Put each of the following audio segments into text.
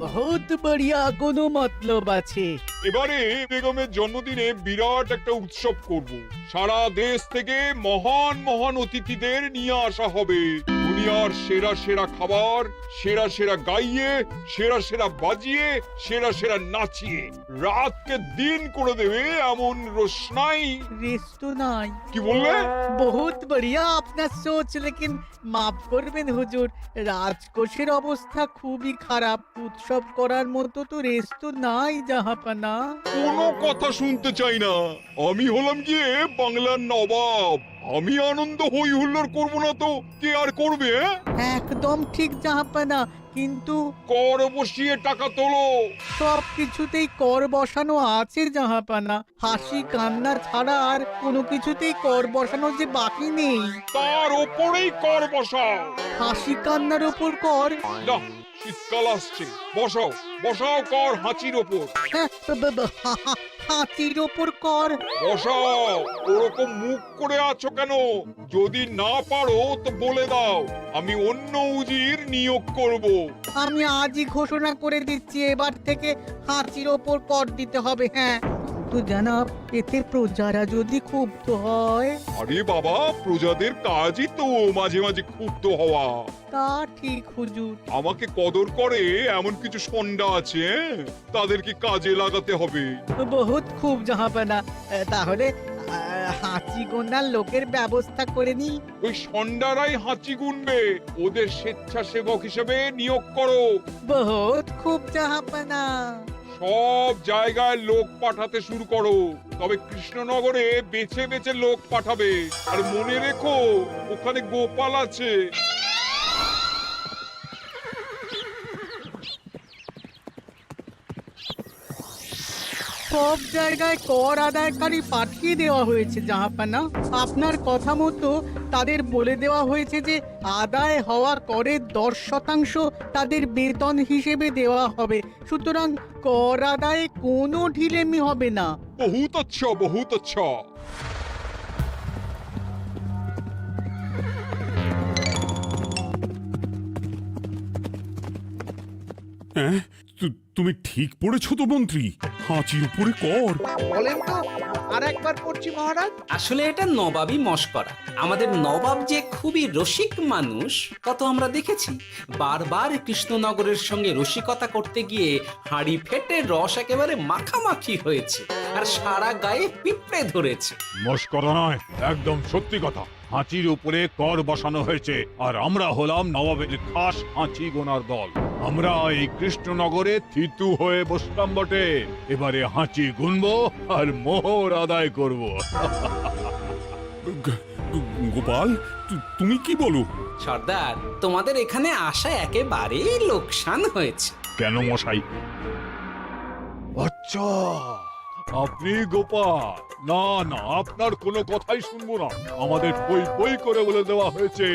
বহুত বড়িয়া, কোনো মতলব আছে। এবারে বেগমের জন্মদিনে বিরাট একটা উৎসব করব। সারা দেশ থেকে মহান মহান অতিথিদের নিয়ে আসা হবে। দুনিয়ার সেরা সেরা খাবার, সেরা সেরা গাইয়ে, সেরা সেরা বাজিয়ে, সেরা সেরা নাচিয়ে রাতকে দিন করে দেবে এমন রোশনাই। রেস্টো নাই। কি বললে? বহুত বড়িয়া আপনার সোচ, লেকিন মাফ করবেন হুজুর, রাজকোষের অবস্থা খুবই খারাপ। উৎসব করার মতো তো রেস্টো নাই জাহাপানা। কোনো কথা শুনতে চাই না। আমি হলাম গিয়ে বাংলার নবাব। আমি আনন্দ হই হুল্লোড় করবো না তো কে আর করবে? একদম ঠিক জাহাপানা, কিন্তু কর বসিয়ে টাকা তোলো। সব কিছুতেই কর বসানো আছে জাহাপানা। হাসি কান্না ছাড়া আর কোনো কিছুতেই কর বসানো যে বাকি নেই। তার ওপরেই কর বসাও। হাসি কান্নার ওপর কর? না, শীতকাল আসছে, বসাও বসাও কর হাঁচির ওপর। হ্যাঁ, হাতির ওপর কর? বসাও। ওরকম মুখ করে আছো কেন? যদি না পারো তো বলে দাও, আমি অন্য উজির নিয়োগ করব। আমি আজই ঘোষণা করে দিচ্ছি, এবার থেকে হাতির ওপর কর দিতে হবে। হ্যাঁ, তো জানাব, এতে প্রজারা যদি ক্ষুব্ধ হয়? আরে বাবা, প্রজাদের কাজই তো মাঝে মাঝে ক্ষুব্ধ হওয়া। তা ঠিক হুজুর। আমাকে কদর করে এমন কিছু সন্ডা আছে, তাদেরকে কাজে লাগাতে হবে। বহুত খুব জাহাপানা। তাহলে হাঁচি গোনার লোকের ব্যবস্থা করে নি। ওই সন্ডারাই হাঁচি গুনবে। ওদের স্বেচ্ছাসেবক হিসেবে নিয়োগ করো। বহুত খুব জাহাপানা। সব জায়গায় লোক পাঠাতে শুরু করো। তবে কৃষ্ণনগরে বেছে বেছে লোক পাঠাবে। আর মনে রেখো, ওখানে গোপাল আছে। সব জায়গায় কর আদায়কারী পাঠিয়ে দেওয়া হয়েছে জাহাপানা। আপনার কথা মতো তাদের বলে দেওয়া হয়েছে যে আদায় হওয়া করের 10% তাদের বেতন হিসেবে দেওয়া হবে। সুতরাং কর আদায়ে কোনো ঢিলেমি হবে না। বহুত আচ্ছা, বহুত আচ্ছা। হ্যাঁ, তুমি ঠিক পড়েছো তো মন্ত্রী? হাঁচির উপরে কর? বলেন তো, আর একবার পড়ছি মহারাজ। আসলে এটা নবাবই মশকরা। আমাদের নবাব যে খুবই রসিক মানুষ তা তো আমরা দেখেছি। বারবার কৃষ্ণনগরের সঙ্গে রসিকতা করতে গিয়ে হাঁড়ি ফেটে রস একেবারে মাখামাখি হয়েছে, আর সারা গায়ে পিঁপড়ে ধরেছে। মশকরা নয়, একদম সত্যি কথা। হাঁচির উপরে কর বসানো হয়েছে, আর আমরা হলাম নবাবের খাস হাঁচি গোনার দল। আমরা এই কৃষ্ণনগরে থিতু হয়ে বসলাম বটে। এবারে হাঁচি গুনবো আর মোহর আদায় করব। গোপাল, তুমি কি বলো? সর্দার, তোমাদের এখানে আসা একেবারেই লোকসান হয়েছে। কেন মশাই? আচ্ছা, আপনি গোপাল? না না, আপনার কোনো কথাই শুনবো না। আমাদের পই পই করে বলে দেওয়া হয়েছে,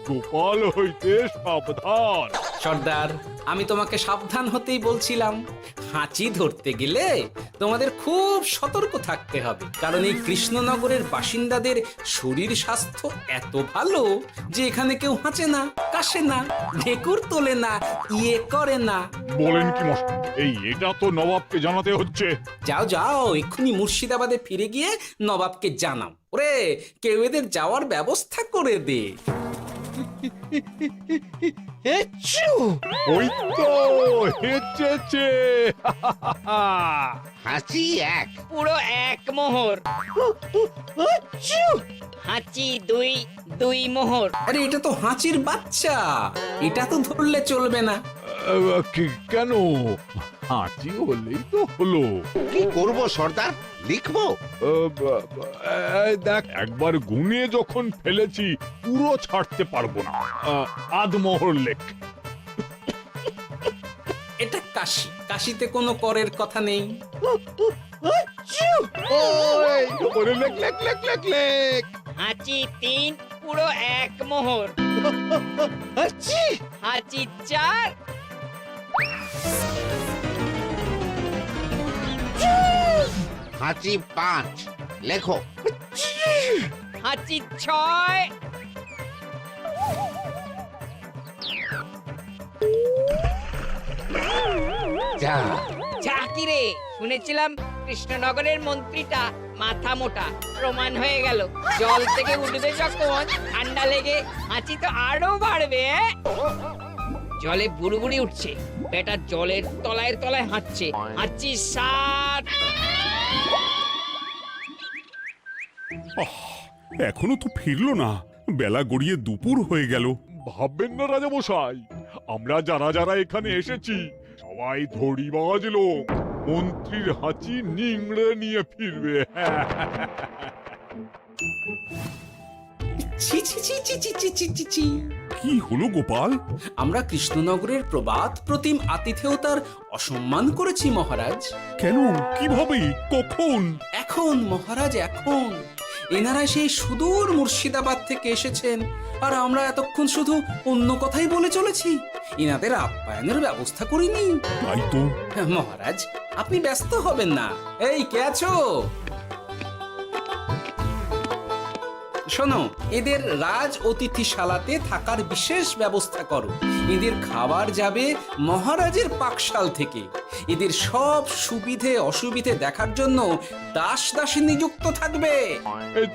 গোপাল হইতে সাবধান। সর্দার, আমি তোমাকে সাবধান হতেই বলছিলাম। হাঁচি ধরতে গেলে তোমাদের খুব সতর্ক থাকতে হবে, কারণ এই কৃষ্ণনগরের বাসিন্দাদের শরীর স্বাস্থ্য এত ভালো যে এখানে কেউ হাঁচে না, কাশে না, ঢেকুর তোলে না, ইয়ে করে না। বলেন কি মশাই? এটা তো নবাবকে জানাতে হচ্ছে। যাও যাও, এক্ষুনি মুর্শিদাবাদে ফিরে গিয়ে নবাবকে জানাও। ওরে, কেউ এদের যাওয়ার ব্যবস্থা করে দে। ওই তো হেঁচেছে। হাঁচি এক। পুরো এক মোহর। হাঁচি দুই, দুই মোহর। আরে, এটা তো হাঁচির বাচ্চা, এটা তো ধরলে চলবে না। কেন? হাঁচি হলেই তো হলো। কি করব সর্দার? লিখবো? দেখ, একবার গুনে যখন ফেলেছি পুরো ছাড়তে পারবো না। আধমোহর লেখ। এটা কাশি, কাশিতে কোনো করের কথা নেই। ওরে লেখ লেখ লেখ লেখ লেখ। হাঁচি তিন, পুরো এক মোহর। হাঁচি চার, হাঁচি পাঁচ। লেখো। হাঁচি ছয়, যা যা কি রে, শুনেছিলাম কৃষ্ণনগরের মন্ত্রীটা মাথা মোটা, প্রমাণ হয়ে গেল। জল থেকে উঠবে যখন ঠান্ডা লেগে হাঁচি তো আরো বাড়বে। জলে বুড়বুড়ি উঠছে, বেটা জলের তলায় তলায় হাঁটছে, হাঁচি সাত। এখনো তো ফিরলো না, বেলা গড়িয়ে দুপুর হয়ে গেল। ভাববেন না রাজামশাই, আমরা যারা যারা এখানে এসেছি সবাই ধড়িবাজ লোক, মন্ত্রীর হাঁচি নিংড়ে নিয়ে ফিরবে। ছি ছি ছি ছি ছি ছি ছি ছি ছি। কি হলো গোপাল? আমরা কৃষ্ণনগরের প্রবাদ প্রতিম আতিথেয়তার অসম্মান করেছি মহারাজ। কেন? কিভাবে? কখন? এখন মহারাজ, এখন এনারা সেই সুদূর মুর্শিদাবাদ থেকে এসেছেন, আর আমরা এতক্ষণ শুধু অন্য কথাই বলে চলেছি, এনাদের আপ্যায়নের ব্যবস্থা করিনি। তাই তো। মহারাজ, আপনি ব্যস্ত হবেন না। এই কে আছো? শোনো, এদের রাজ অতিথিশালাতে থাকার বিশেষ ব্যবস্থা করো। এদের খাবার যাবে মহারাজের পাকশাল থেকে। এদের সব সুবিধে অসুবিধে দেখার জন্য দাস দাসী নিযুক্ত থাকবে।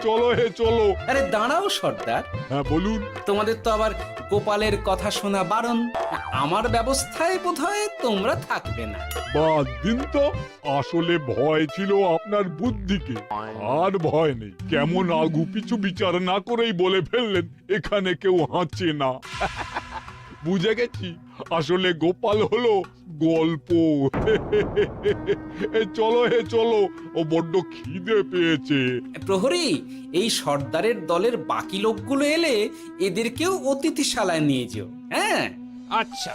চলো হে চলো। আরে দাঁড়াও সর্দার, হ্যাঁ বলুন। তোমাদের তো আবার গোপালের কথা শোনা বারণ। আমার ব্যবস্থায় বোধহয় তোমরা থাকবে না। বাদ দিন তো, আসলে ভয় ছিল আপনার বুদ্ধিকে, আর ভয় নেই। কেমন আগু পিছু বিচার না করেই বলে ফেললেন এখানে কেউ হাঁচে না। বুঝে গেছি, আসলে গোপাল হলো গল্প। চলো হে চলো, ও বড্ড খিদে পেয়েছে। প্রহরী, এই সর্দারের দলের বাকি লোকগুলো এলে এদেরকেও অতিথিশালায় নিয়ে যেও। হ্যাঁ, আচ্ছা।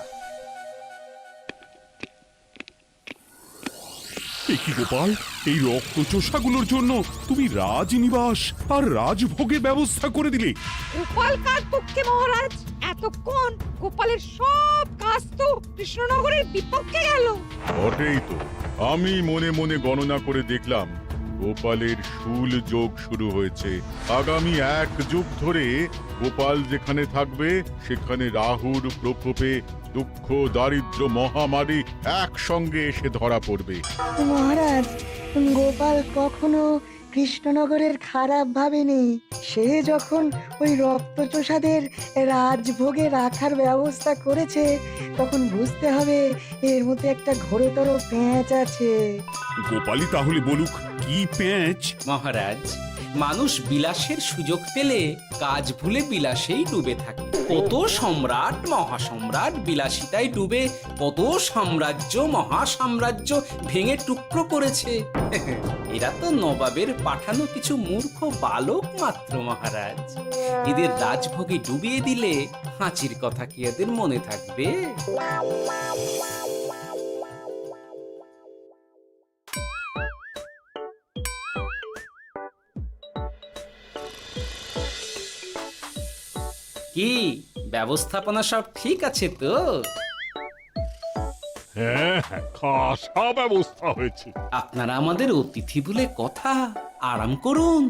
এ কি গোপাল, এই রক্তচোষাগুলোর জন্য তুমি রাজনিবাস আর রাজভোগের ব্যবস্থা করে দিলে? গোপাল কার পক্ষে মহারাজ? এতক্ষণ গোপালের সব কাজ তো কৃষ্ণনগরের বিপক্ষে গেল। বটেই তো, আমি মনে মনে গণনা করে দেখলাম গোপালের শুল যোগ শুরু হয়েছে। আগামী 1 যুগ ধরে গোপাল যেখানে থাকবে সেখানে রাহুর প্রকোপে দুঃখ দারিদ্র মহামারী একসঙ্গে এসে ধরা পড়বে। মহারাজ, গোপাল কখনো কৃষ্ণনগরের খারাপ ভাবেনি। সে যখন ওই রক্তচোষাদের রাজভোগে রাখার ব্যবস্থা করেছে, তখন বুঝতে হবে এর মধ্যে একটা ঘোরতর পেঁচ আছে। গোপালই তাহলে বলুক, কি পেঁচ? মহারাজ, মানুষ বিলাসের সুযোগ পেলে কাজ ভুলে বিলাসেই ডুবে থাকে। কত সম্রাট মহাসম্রাট বিলাসিতায় ডুবে কত সাম্রাজ্য মহাসাম্রাজ্য ভেঙে টুকরো করেছে। এরা তো নবাবের পাঠানো কিছু মূর্খ বালক মাত্র মহারাজ। এদের রাজভোগে ডুবিয়ে দিলে হাঁচির কথা কি এদের মনে থাকবে? কি ব্যবস্থাপনা সব ঠিক আছে তো? হ্যাঁ হ্যাঁ, খাসা ব্যবস্থা হয়েছে। আপনারা আমাদের অতিথি বলে কথা, আরাম করুন।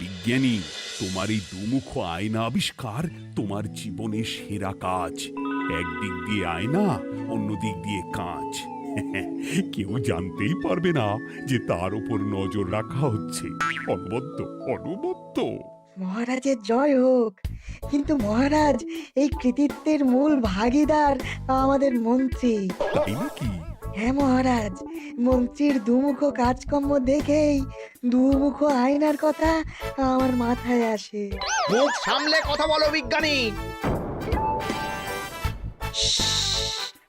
বিজ্ঞানী, তোমার এই দুমুখ আয়না আবিষ্কার তোমার জীবনের সেরা কাজ। একদিক দিয়ে আয়না, অন্য দিক দিয়ে কাঁচ। কেউ জানতেই পারবে না যে তার উপর নজর রাখা হচ্ছে। অনবদ্য অনবদ্য। মহারাজের জয় হোক। কিন্তু মহারাজ, এই কৃতিত্বের মূল ভাগীদার আমাদের মন্ত্রী। তাই নাকি? হ্যাঁ মহারাজ, মন্ত্রীর দুমুখ কাজকর্ম দেখেই দুমুখ আয়নার কথা আমার মাথায় আসে। মুখ সামলে কথা বলো বিজ্ঞানী।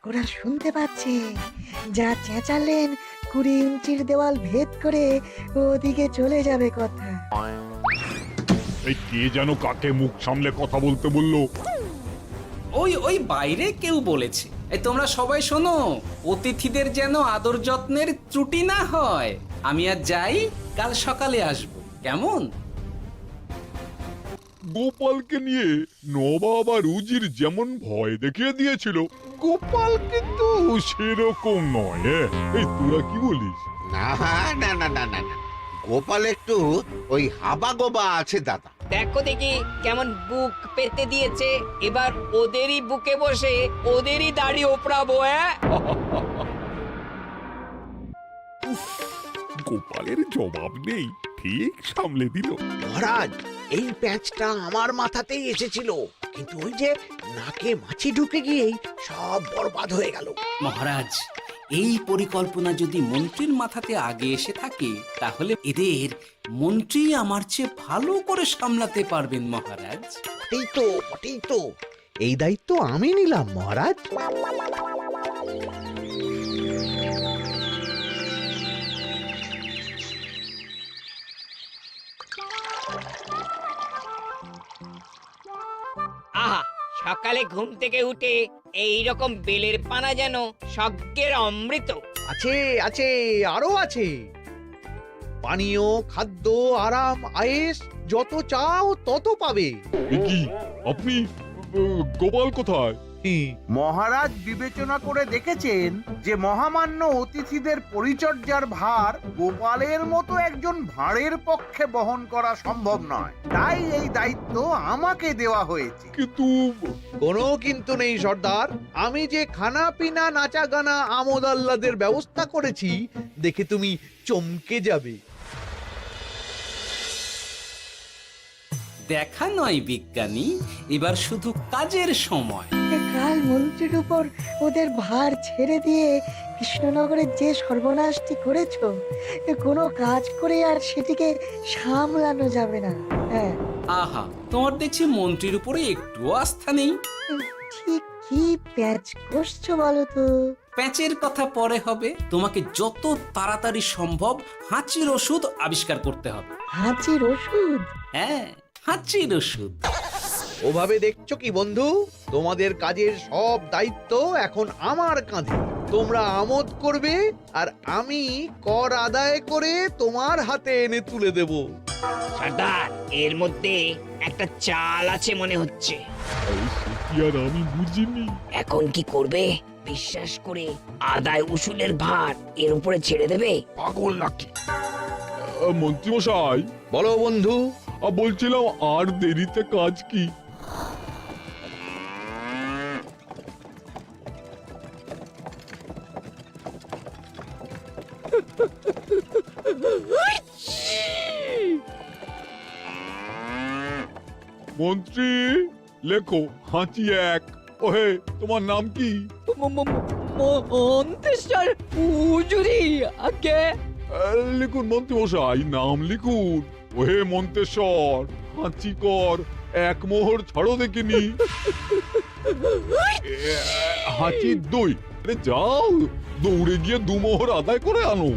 ওরা শুনতে পাচ্ছে। যা চেঁচালেন 20 ইঞ্চির দেওয়াল ভেদ করে ওদিকে চলে যাবে কথা। এই কে যেন কাকে মুখ সামলে কথা বলতে বললো? ওই ওই বাইরে কেউ বলেছে। এই তোমরা সবাই শোনো, অতিথিদের যেন আদর যত্নের ত্রুটি না হয়। আমি আর যাই, কাল সকালে আসব, কেমন? গোপালকে নিয়ে নবাব আর উজির যেমন ভয় দেখিয়ে দিয়েছিল, গোপাল কিন্তু সেরকম নয়। এই তোরা কি বলিস? না না না না না না, গোপাল একটু ওই হাবা গোবা আছে দাদা। দেখো দেখি কেমন বুক পেতে দিয়েছে, এবার ওদেরই বুকে বসে ওদেরই দাড়ি ওপড়াবো। গোপালের জবাব নেই, ঠিক সামলে দিল। মহারাজ, এই প্যাঁচটা আমার মাথাতেই এসেছিল, কিন্তু ওই যে নাকে মাছি ঢুকে গিয়েই সব বরবাদ হয়ে গেল। মহারাজ, এই পরিকল্পনা যদি মন্ত্রীর মাথাতে আগে এসে থাকে তাহলে এদের মন্ত্রী আমার চেয়ে ভালো করে সামলাতে পারবেন মহারাজ। বটেই তো, এই দায়িত্ব আমি নিলাম মহারাজ। আহা, সকালে ঘুম থেকে উঠে এই রকম বেলের পানা যেন স্বর্গের অমৃত। আছে আছে, আরো আছে। পানীয়, খাদ্য, আরাম, আয়েশ, যত চাও তত পাবে। এ কি, আপনি গোপাল কোথায়? মহারাজ বিবেচনা করে দেখেছেন যে মহামান্য অতিথিদের পরিচর্যার ভার গোপালের মতো একজন ভাঁড়ের পক্ষে বহন করা সম্ভব নয়, তাই এই দায়িত্ব আমাকে দেওয়া হয়েছে। কিন্তু কোনো কিন্তু নেই সর্দার, আমি যে খানা পিনা নাচা গানা আমোদ আহ্লাদের ব্যবস্থা করেছি দেখে তুমি চমকে যাবে। দেখা নয় বিজ্ঞানী, এবার শুধু কাজের সময়। কাল মন্ত্রীর উপর ওদের ভার ছেড়ে দিয়ে কৃষ্ণনগরের যে সর্বনাশটি করেছো, কোনো কাজ করে আর সেটিকে সামলানো যাবে না। হ্যাঁ, আহা, তোমার দেখছি মন্ত্রীর উপরে একটুও আস্থা নেই। ঠিক কি প্যাচ করছো বলো তো? প্যাচের কথা পরে হবে, তোমাকে যত তাড়াতাড়ি সম্ভব হাঁচির ওষুধ আবিষ্কার করতে হবে। হাঁচির ওষুধ? হ্যাঁ, হাঁচির ওষুধ। ওভাবে দেখছো কি বন্ধু? তোমাদের কাজের সব দায়িত্ব এখন আমার কাঁধে। তোমরা আমোদ করবে আর আমি কর আদায় করে তোমার হাতে এনে তুলে দেব। সর্দার, এর মধ্যে একটা চাল আছে মনে হচ্ছে। কি আর আমি বুঝিনি। এখন কি করবে? বিশ্বাস করে আদায় উসুলের ভার এর উপরে ছেড়ে দেবে? পাগল নাকি? মন্ত্রী মশাই, বলো বন্ধু। বলছিলাম আর দেরিতে কাজ কি? মন্ত্রী, লেখো হাঁচি এক। ওহে, তোমার নাম কি? মন্ত্রেশ্বর হুজুরি আগে। লিখুন মন্ত্রী মশাই, নাম লিখুন। ওহে মন্তেশ্বর, হাঁচি কর, এক মোহর ছাড়ো দেখিনি। হাঁচি দুই। আরে যাও, দৌড়ে গিয়ে দু মোহর আদায় করে আনো।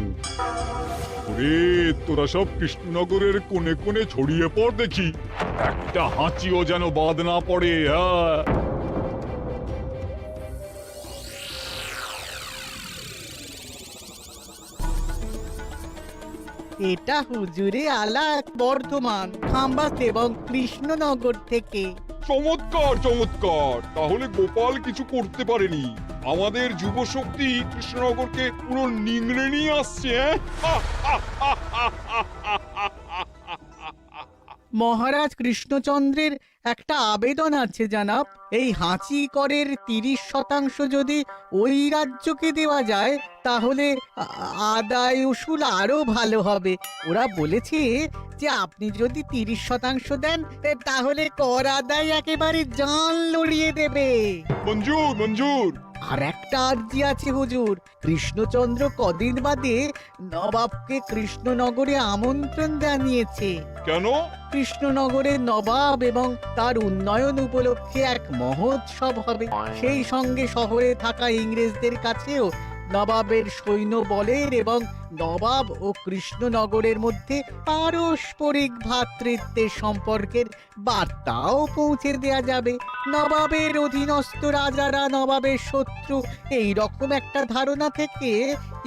ওরে, তোরা সব কৃষ্ণনগরের কোণে কোণে ছড়িয়ে পড় দেখি, একটা হাঁচিও যেন বাদ না পড়ে। হ্যাঁ, এটা হুজুরে আলাক বর্ধমান, খাম্বাস এবং কৃষ্ণনগর থেকে। চমৎকার চমৎকার। তাহলে গোপাল কিছু করতে পারেনি, আমাদের যুব শক্তি কৃষ্ণনগরকে পুরো নিংড়ে নিয়ে আসছে। মহারাজ কৃষ্ণচন্দ্রের একটা আবেদন আছে জানাব। এই হাঁচি করের 30% যদি ওই রাজ্যকে দেওয়া যায় তাহলে আদায় উসুল আরো ভালো হবে। ওরা বলেছে যে আপনি যদি 30% দেন তাহলে কর আদায় একেবারে জান লড়িয়ে দেবে। মঞ্জুর মঞ্জুর। আর একটা আর্জি আছে হুজুর, কৃষ্ণচন্দ্র কদিন বাদে নবাবকে কৃষ্ণনগরে আমন্ত্রণ জানিয়েছে। কেন? কৃষ্ণনগরের নবাব এবং তার উন্নয়ন উপলক্ষে এক মহোৎসব হবে। সেই সঙ্গে শহরে থাকা ইংরেজদের কাছেও নবাবের সৈন্য বলের এবং নবাব ও কৃষ্ণনগরের মধ্যে পারস্পরিক ভ্রাতৃত্বের সম্পর্কের বার্তাও পৌঁছে দেয়া যাবে। নবাবের অধীনস্থ রাজারা নবাবের শত্রু, এই রকম একটা ধারণা থেকে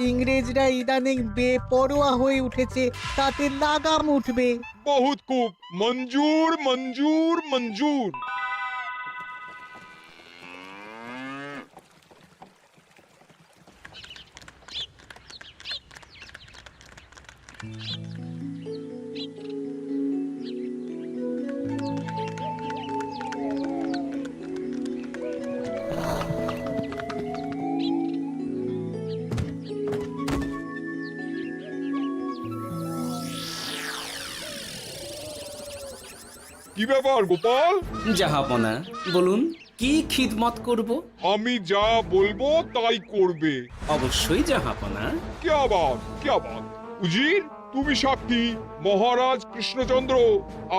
ইংরেজরা ইদানিং বেপরোয়া হয়ে উঠেছে, তাতে লাগাম উঠবে। বহুত খুব, মঞ্জুর মঞ্জুর মঞ্জুর। কি ব্যাপার গোপাল? জাহাপনা বলুন, কি খিদমত করব? আমি যা বলবো তাই করবে। অবশ্যই জাহাপনা। क्या बात উজির, তুমি সাক্ষী, মহারাজ কৃষ্ণচন্দ্র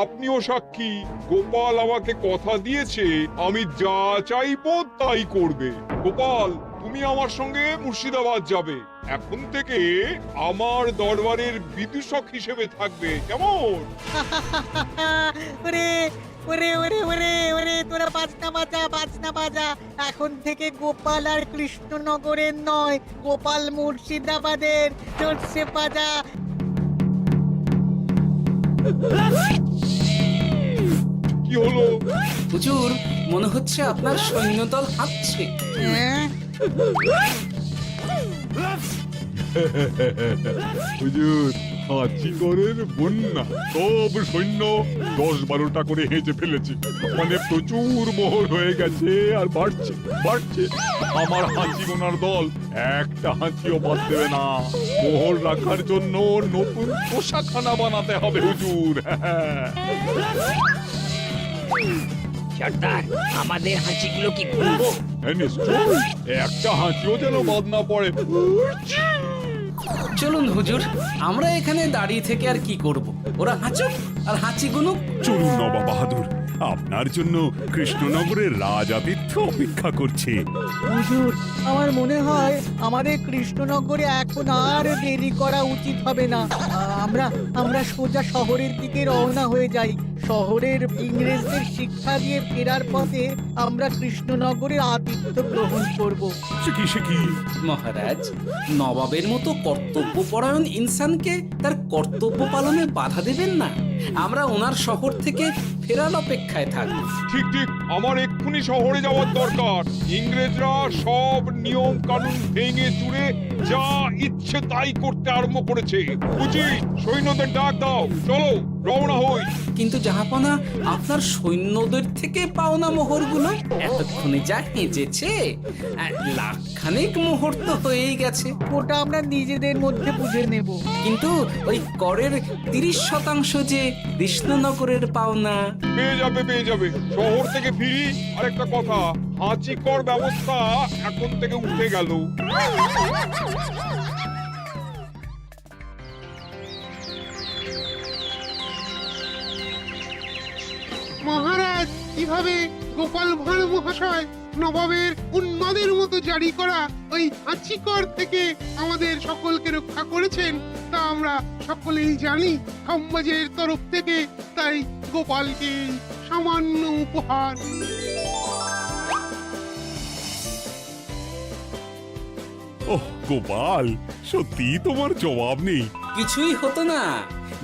আপনিও সাক্ষী। গোপাল আমাকে কথা দিয়েছে আমি যা চাইবো তাই করবে। গোপাল, তুমি আমার সঙ্গে মুর্শিদাবাদ যাবে। এখন থেকে আমার দরবারের বিদূষক হিসেবে থাকবে, কেমন? ওরে ওরে ওরে ওরে ওরে তোরা বাজনা বাজা। এখন থেকে গোপাল আর কৃষ্ণনগরের নয়, গোপাল মুর্শিদাবাদের। চলছে বাজা। কি হলো? হুজুর, মনে হচ্ছে আপনার সৈন্যদল হাঁটছে। হ্যাঁ? হুজুর, হাঁচিগড়ের বন্যা সব সৈন্য 10-12টা করে হেঁচে ফেলেছে। মানে প্রচুর মোহর হয়ে গেছে আর বাড়ছে বাড়ছে। আমার হাঁচি গোনার দল একটা হাঁচিও বাদ দেবে না। মোহর রাখার জন্য নতুন পোশাকখানা বানাতে হবে হুজুর। সর্দার, আমাদের হাঁচিগুলো কি খুলবো? হ্যাঁ, নিশ্চয়ই। একটা হাঁচিও যেন বাদ না পড়ে। চলুন হুজুর, আমরা এখানে দাঁড়িয়ে থেকে আর কি করব? ওরা হাঁচুক আর হাঁচি গুনুক। চলুন নবাব বাহাদুর, আপনার জন্য কৃষ্ণনগরের রাজাতীর্থ অপেক্ষা করছে। হুজুর, আমার মনে হয় আমাদের কৃষ্ণনগরে এখন আর দেরি করা উচিত হবে না। আমরা সোজা শহরের দিকে রওনা হয়ে যাই। শহরের ইংরেজদের শিক্ষা দিয়ে ফেরার পথে আমরা কৃষ্ণনগরের আতিথ্য গ্রহণ করব। সে কি? মহারাজ, নবাবের মতো কর্তব্যপরায়ণ ইনসানকে তার কর্তব্য পালনে বাধা দেবেন না। আমরা ওনার শহর থেকে ফেরার অপেক্ষায় থাকব। ঠিক আমার এক্ষুনি শহরে যাওয়ার দরকার। ইংরেজরা সব নিয়ম কানুন ভেঙে চুরে যা ইচ্ছে তাই করতে আরম্ভ করেছে। উচিত সৈন্যদের ডাক দাও, চলো রওনা হই। কিন্তু জাহাপনা, আপনার সৈন্যদের থেকে পাওনা মোহরগুলো এতক্ষণে যা হেঁচেছে, লাখখানেক মোহর তো হয়েই গেছে। ওটা আমরা নিজেদের মধ্যে বুঝে নেব। কিন্তু ওই করের 30% যে কৃষ্ণনগরের পাওনা। পেয়ে যাবে। শহর থেকে ফিরি। আরেকটা কথা, হাঁচি কর ব্যবস্থা এখন থেকে উঠে গেল। মহারাজ, কিভাবে গোপাল ভাঁড় মহাশয় নবাবের উন্মাদের মতো জারি করা ওই হাঁচিকর থেকে আমাদের সকলকে রক্ষা করেছেন তা আমরা সকলেই জানি। সমাজের তরফ থেকে তাই গোপালকে সামান্য উপহার। ওহ গোপাল, সত্যি তোমার জবাব নেই। কিছুই হতো না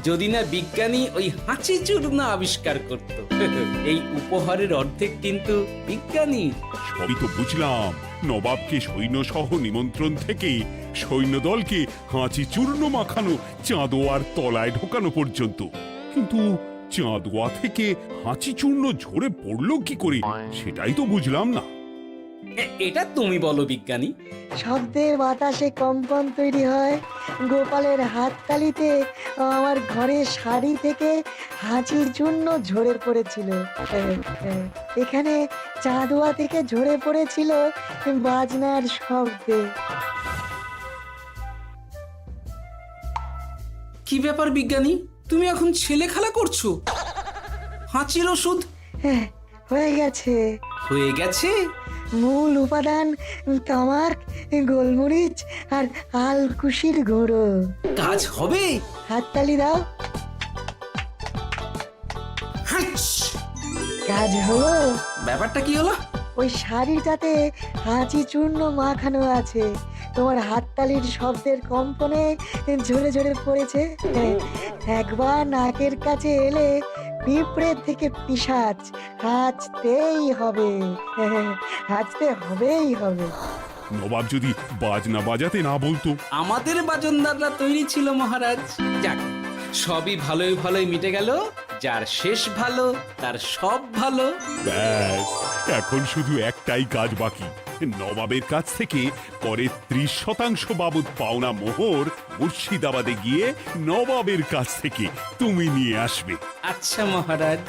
যদি না বিজ্ঞানী ওই হাঁচি চূর্ণ আবিষ্কার করত। এই উপহারের অর্ধেক কিন্তু বিজ্ঞানী। সবই তো বুঝলাম, নবাবকে সৈন্য সহ নিমন্ত্রণ থেকে সৈন্যদলকে হাঁচি চূর্ণ মাখানো চাঁদোয়ার তলায় ঢোকানো পর্যন্ত। কিন্তু চাঁদোয়া থেকে হাঁচি চূর্ণ ঝরে পড়লো কি করে, সেটাই তো বুঝলাম না। এটা তুমি বলো বিজ্ঞানী। শব্দের বাতাসে কম্পন তৈরি হয়। গোপালের হাততালিতে আমার ঘরের শাড়ি থেকে হাঁচির জন্য ঝরে পড়েছিল। এখানে চাঁদোয়া থেকে ঝরে পড়েছিল বাজনার শব্দে। কি ব্যাপার বিজ্ঞানী, তুমি এখন ছেলে খেলা করছো? হাঁচির ওষুধ হয়ে গেছে। হয়ে গেছে? মূল উপাদান তামাক, গোলমরিচ আর আলকুশির গুঁড়ো। কাজ হবে? হাততালি দাও। কাজ হলো। ব্যাপারটা কি হলো? ওই শাড়িটাতে হাঁচি চূর্ণ মাখানো আছে। তোমার হাততালির শব্দের কম্পনে ঝরে ঝরে পড়েছে। একবার নাকের কাছে এলে পিঁপড়ের থেকে পিশাচ হাঁচতেই হবে। হাঁচতেই হবে। নবাব যদি বাজনা বাজাতে না বলতো। আমাদের বাজনদাররা তৈরি ছিল মহারাজ। যাক, সবই ভালোই মিটে গেল। যার শেষ ভালো তার সব ভালো। ব্যাস, এখন শুধু একটাই কাজ বাকি। নবাবের কাছ থেকে করে 30% বাবদ পাওনা মোহর মুর্শিদাবাদে গিয়ে নবাবের কাছ থেকে তুমি নিয়ে আসবে। আচ্ছা মহারাজ।